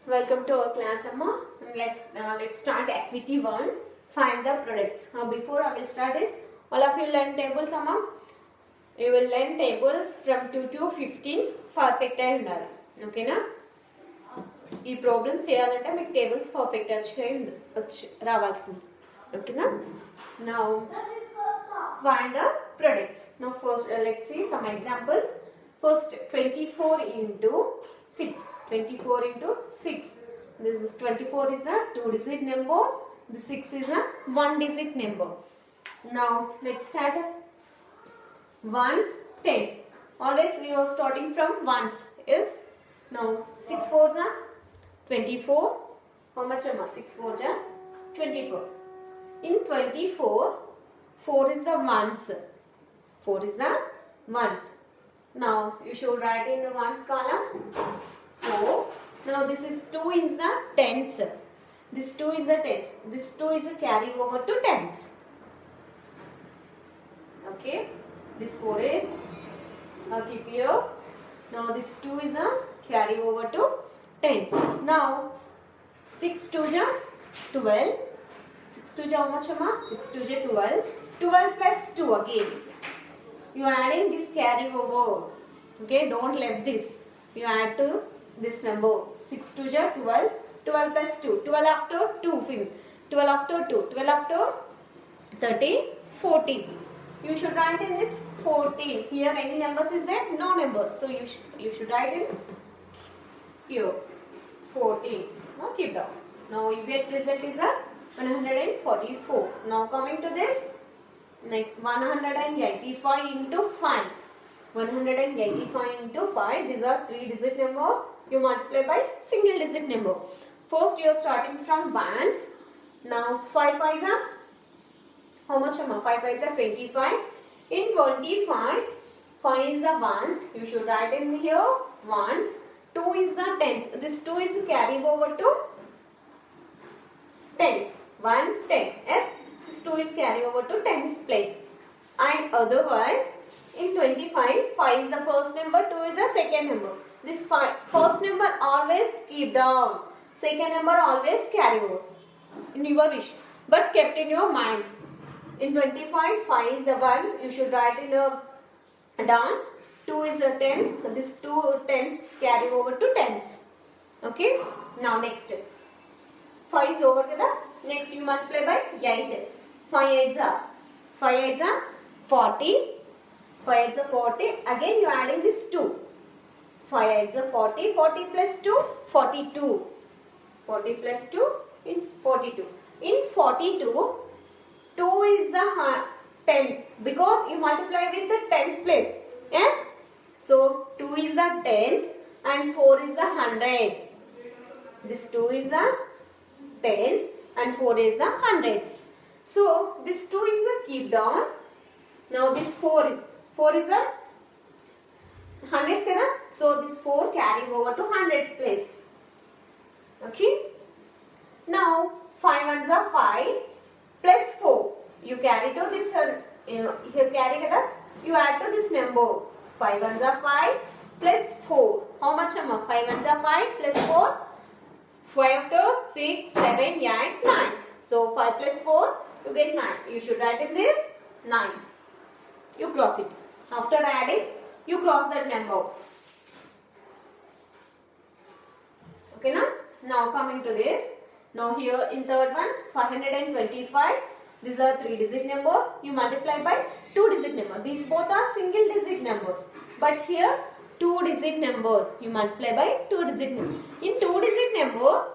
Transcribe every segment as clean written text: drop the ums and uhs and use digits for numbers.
Welcome to our class, Amma. Let's start activity 1. Find the products. Now before I will start this, all of you learn tables, Amma. You will learn tables from 2 to 15 perfect అయి ఉండాలి. ఓకేనా? ఈ problems చేయాలంటే మీకు tables perfect వచ్చి రావాల్సింది. ఓకేనా? Now find the products. Now first let's see some examples. First 24 into 6. 24 into 6. This is 24 is a 2-digit number. The 6 is a 1-digit number. Now let's start ones, tens. Always you are starting from ones. Is now 6 fours are 24. How much am I? 6 fours are 24. In 24, 4 is the ones. 4 is the ones. Now you should write in the ones column 4. Now this is 2 is the tens. This 2 is the tens. This 2 is a carry over to tens. Okay. This 4 is keep here. Now this 2 is the carry over to tens. Now 6 2 ja 12. 6 2 ja how much amma? 6 2 ja 12. 12 plus 2 again. You are adding this carry over. Okay. Don't left this. You add to this number 6 2 ja 12. 12 plus 2. 12 after 2. 12 after 2. 12 after 13. 14. You should write in this 14. Here any numbers is there? No numbers. So you should write in here 14. Now keep down. Now you get result is a 144. Now coming to this next 185 into 5. 185 into 5. These are 3-digit number. You multiply by single digit number. First you are starting from ones. Now 5 5s are how much am I? 5 5s are 25. In 25, 5 is the ones. You should write in here ones. 2 is the tens. This 2 is carry over to tens. Ones tens. Yes. This 2 is carry over to tens place. And otherwise, in 25, 5 is the first number, 2 is the second number. This first number always keep down. Second number always carry over. In your wish. But kept in your mind. In 25, 5 is the ones. You should write in a down. 2 is the tens. This 2 tens carry over to tens. Okay. Now next. 5 is over. Next you multiply by 8. 5 8s are 40. 5 8s are 40. Again you are adding this 2. 5 8s are 40. 40 plus 2, 42. 40 plus 2 in 42. In 42, 2 is the tens because you multiply with the tens place. Yes? So 2 is the tens and 4 is the 100. This 2 is the tens and 4 is the hundreds. So this 2 is the keep down. Now this 4 is the hundreds kada? So this 4 carry over to hundreds place. Okay. Now 5 ones are 5 plus 4. You carry to this here carry kada? You add to this number. 5 ones are 5 plus 4. How much am 5 ones are 5 plus 4. 5 after 6, 7, 8, 9. So 5 plus 4 you get 9. You should write in this 9. You cross it. After adding you cross that number. Okay now? Now coming to this. Now here in third one 525. These are 3-digit numbers. You multiply by 2-digit number. These both are single-digit numbers. But here 2-digit numbers. You multiply by 2-digit number. In 2-digit number,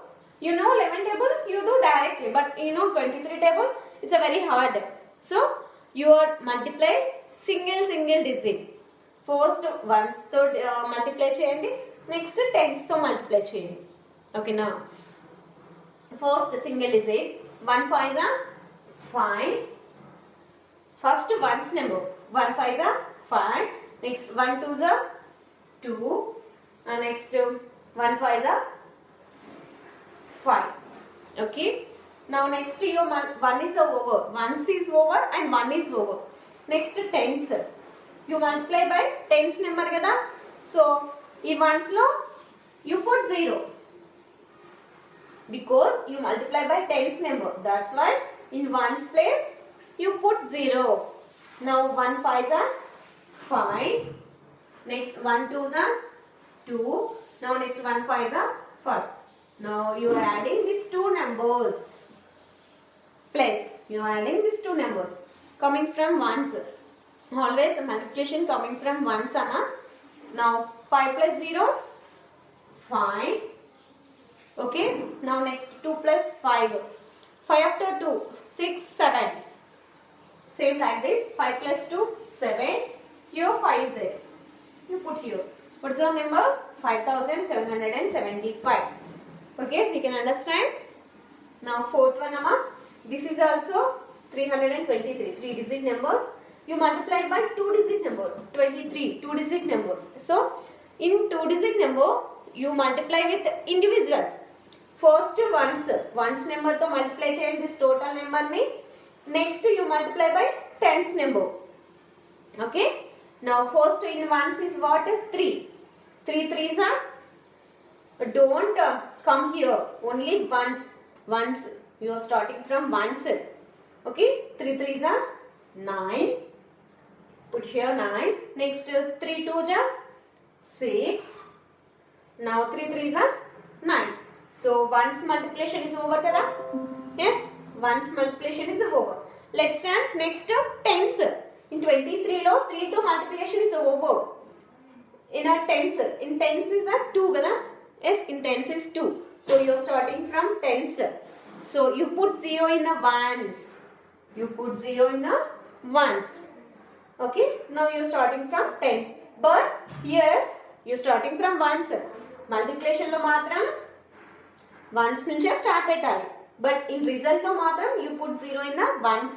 you know 11 table, you do directly. But you know 23 table, it's a very hard. So you are multiply single digit. First ones to multiply cheyandi. Next tens to multiply cheyandi. Okay now. First single digit. 1 5 is a 5. First ones number. 1 5 is a 5. Next 1 2 is a 2. And next 1 5 is a 5. Okay. Now next your 1 is over. 1 is over and 1 is over. Next tens. You multiply by tens number kada. So ఈ ones లో you put 0. because you multiply by tens number. That's why in ones place you put 0. Now 1 5s are 5. Next 1 2s are 2. Now next 1 5s are 5. Now you are adding these two numbers. Plus you are adding these two numbers coming from ones. Always multiplication coming from ones. Now 5 plus 0, 5. Okay. Now next 2 plus 5. 5 after 2, 6, 7. Same like this. 5 plus 2, 7. Here 5 is there. You put here. What's the number? 5775. Okay. We can understand. Now fourth one. This is also 323. 3 digit numbers. You multiply by 2 digit number. 23. 2 digit numbers. So in 2 digit number you multiply with individual. First ones number to multiply change this total number ni. Next you multiply by tens number. Okay. Now first in ones is what? 3. 3 threes are. Don't come here. Only ones. Ones. You are starting from ones. Okay. 3 threes are 9. Put here 9. Next 3 twos are 6. Now 3 threes are 9. So ones multiplication is over kada? Yes. Ones multiplication is over. Let's start next tens. In 23 lo 3 to multiplication is over. In a tens. In tens is a 2 kada? Yes. In tens is 2. So you are starting from tens. So you put 0 in the ones. You put 0 in the ones. Okay. Now you are starting from tens. But here you are starting from ones. Multiplication lo matram ones nunche start petali. But in result lo matram you put 0 in the ones.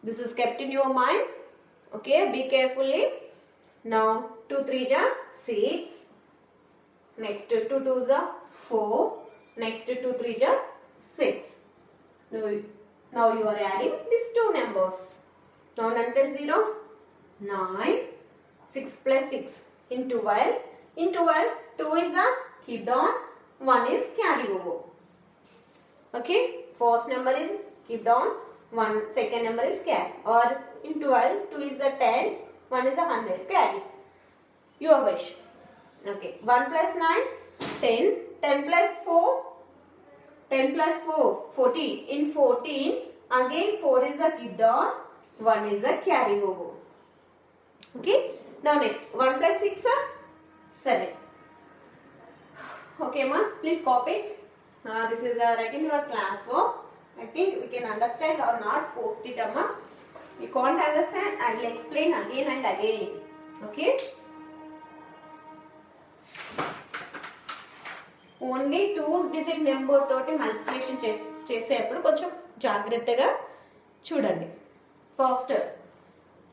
This is kept in your mind. Okay. Be carefully. Now 2 3s are 6. Next 2 2s are 4. Next 2 3s are 6. Now you are adding these two numbers. Now 9 plus 0, 9. 6 plus 6 in 12. In 12, 2 is a keep down, 1 is carry over. Okay, first number is keep down, second number is carry. Or in 12, 2 is the tens, 1 is the 100 carries. Your wish. Okay, 1 plus 9, 10. 10 plus 4, 10 plus 4, 14. In 14, again 4 is the keep down, 1 is the carry over. Okay. Now next 1 plus 6 are 7. Okay ma, please copy it. This is writing your class work. I think we can understand or not. Post it amma. You can't understand, I will explain again and again. Okay. Only 2 digit number తోటి multiplication చేసేటప్పుడు కొంచెం జాగ్రత్తగా చూడండి. First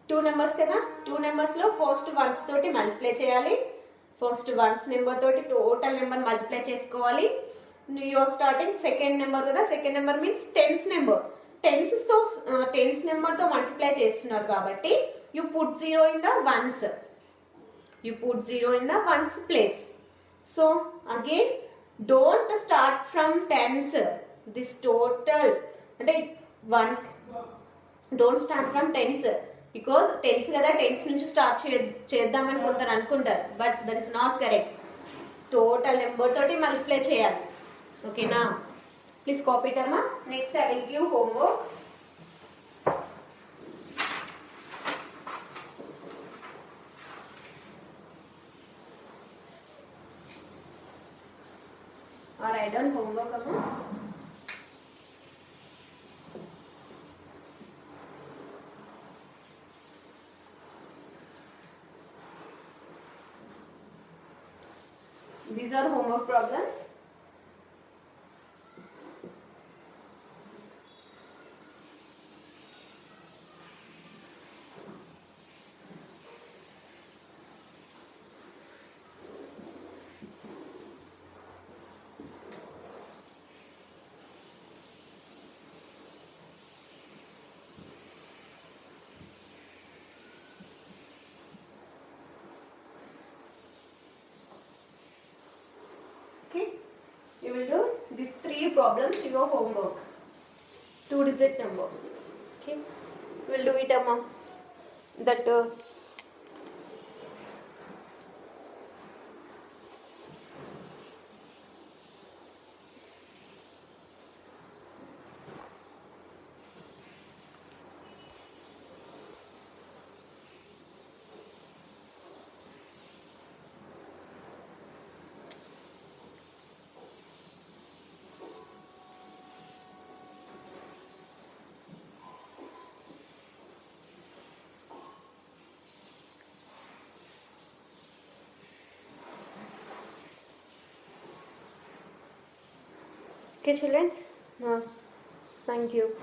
2 numbers కదా, 2 నెంబర్స్లో first ones తోటి multiply చేయాలి. First ones number తోటి టోటల్ నెంబర్ మల్టిప్లై చేసుకోవాలి. You are starting second number కదా, second number means tens number. Tens నెంబర్తో మల్టిప్లై చేస్తున్నారు కాబట్టి you put 0 in the ones. You put 0 in the ones place. So again don't start from tens. This total అంటే ones don't start from tens because tens కదా, tens నుంచి start చేద్దామని కొందరు అనుకుంటారు. But that is not correct. Total number తోటి multiply చేయాలి. ఓకేనా? Please copy it అమ్మా. Next I will give homework. Or I done homework amma. These are homework problems. Okay. you will do these 3 problems in your homework. 2-digit number. Okay, we'll do it, Amma. That okay, children. Thank you.